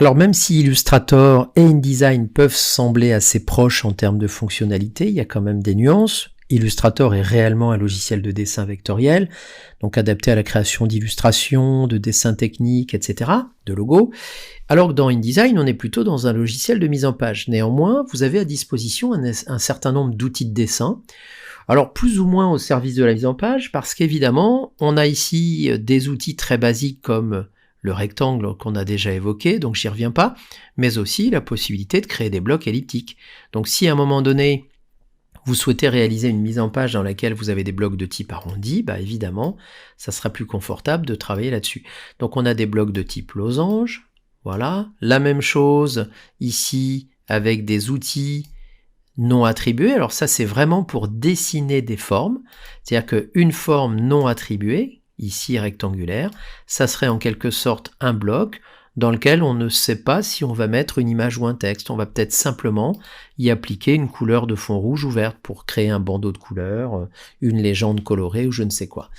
Alors même si Illustrator et InDesign peuvent sembler assez proches en termes de fonctionnalité, il y a quand même des nuances. Illustrator est réellement un logiciel de dessin vectoriel, donc adapté à la création d'illustrations, de dessins techniques, etc., de logos, alors que dans InDesign, on est plutôt dans un logiciel de mise en page. Néanmoins, vous avez à disposition un certain nombre d'outils de dessin, alors plus ou moins au service de la mise en page, parce qu'évidemment, on a ici des outils très basiques comme le rectangle qu'on a déjà évoqué, donc j'y reviens pas, mais aussi la possibilité de créer des blocs elliptiques. Donc si à un moment donné, vous souhaitez réaliser une mise en page dans laquelle vous avez des blocs de type arrondi, bah évidemment, ça sera plus confortable de travailler là-dessus. Donc on a des blocs de type losange, voilà. La même chose ici avec des outils non attribués. Alors ça, c'est vraiment pour dessiner des formes. C'est-à-dire qu'une forme non attribuée, ici rectangulaire, ça serait en quelque sorte un bloc dans lequel on ne sait pas si on va mettre une image ou un texte. On va peut-être simplement y appliquer une couleur de fond rouge ou verte pour créer un bandeau de couleurs, une légende colorée ou je ne sais quoi.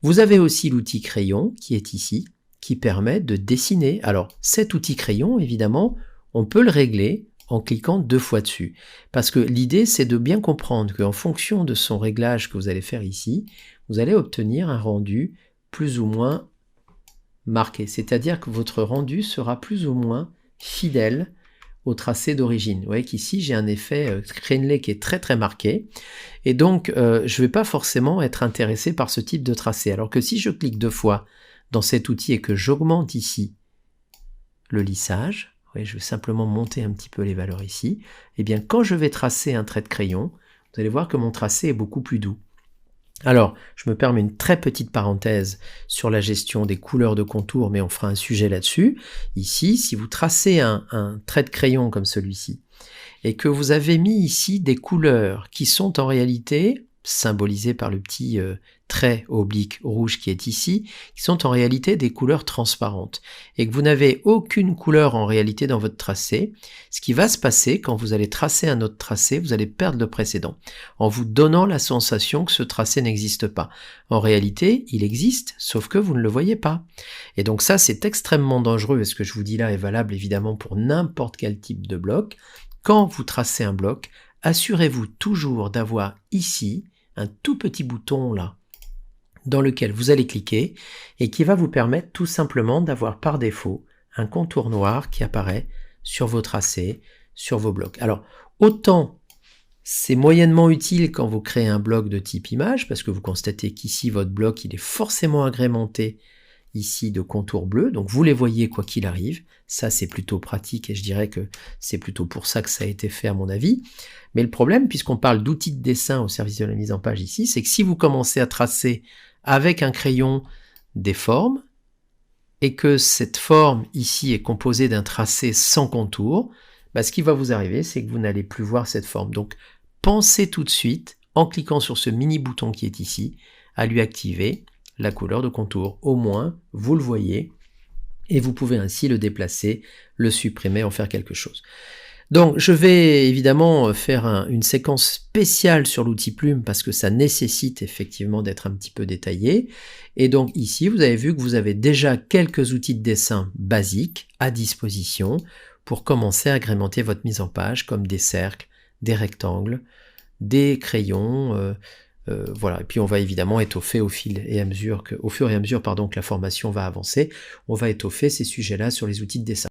Vous avez aussi l'outil crayon qui est ici, qui permet de dessiner. Alors cet outil crayon, évidemment, on peut le régler en cliquant 2 fois dessus. Parce que l'idée, c'est de bien comprendre qu'en fonction de son réglage que vous allez faire ici, vous allez obtenir un rendu plus ou moins marqué. C'est-à-dire que votre rendu sera plus ou moins fidèle au tracé d'origine. Vous voyez qu'ici, j'ai un effet crénelé qui est très très marqué. Et donc, je ne vais pas forcément être intéressé par ce type de tracé. Alors que si je clique 2 fois dans cet outil et que j'augmente ici le lissage, je vais simplement monter un petit peu les valeurs ici, et bien quand je vais tracer un trait de crayon, vous allez voir que mon tracé est beaucoup plus doux. Alors, je me permets une très petite parenthèse sur la gestion des couleurs de contour, mais on fera un sujet là-dessus. Ici, si vous tracez un trait de crayon comme celui-ci, et que vous avez mis ici des couleurs qui sont en réalité symbolisées par le petit trait oblique rouge qui est ici, qui sont en réalité des couleurs transparentes, et que vous n'avez aucune couleur en réalité dans votre tracé, ce qui va se passer quand vous allez tracer un autre tracé, vous allez perdre le précédent, en vous donnant la sensation que ce tracé n'existe pas. En réalité, il existe, sauf que vous ne le voyez pas. Et donc ça, c'est extrêmement dangereux, et ce que je vous dis là est valable évidemment pour n'importe quel type de bloc. Quand vous tracez un bloc, assurez-vous toujours d'avoir ici un tout petit bouton là, dans lequel vous allez cliquer et qui va vous permettre tout simplement d'avoir par défaut un contour noir qui apparaît sur vos tracés, sur vos blocs. Alors, autant c'est moyennement utile quand vous créez un bloc de type image, parce que vous constatez qu'ici votre bloc il est forcément agrémenté ici de contours bleus, donc vous les voyez quoi qu'il arrive, ça c'est plutôt pratique et je dirais que c'est plutôt pour ça que ça a été fait à mon avis. Mais le problème, puisqu'on parle d'outils de dessin au service de la mise en page ici, c'est que si vous commencez à tracer avec un crayon des formes, et que cette forme ici est composée d'un tracé sans contour, ce qui va vous arriver, c'est que vous n'allez plus voir cette forme. Donc pensez tout de suite, en cliquant sur ce mini bouton qui est ici, à lui activer la couleur de contour. Au moins, vous le voyez, et vous pouvez ainsi le déplacer, le supprimer, en faire quelque chose. Donc je vais évidemment faire une séquence spéciale sur l'outil Plume parce que ça nécessite effectivement d'être un petit peu détaillé. Et donc ici, vous avez vu que vous avez déjà quelques outils de dessin basiques à disposition pour commencer à agrémenter votre mise en page, comme des cercles, des rectangles, des crayons, voilà. Et puis on va évidemment étoffer au fur et à mesure que la formation va avancer, on va étoffer ces sujets-là sur les outils de dessin.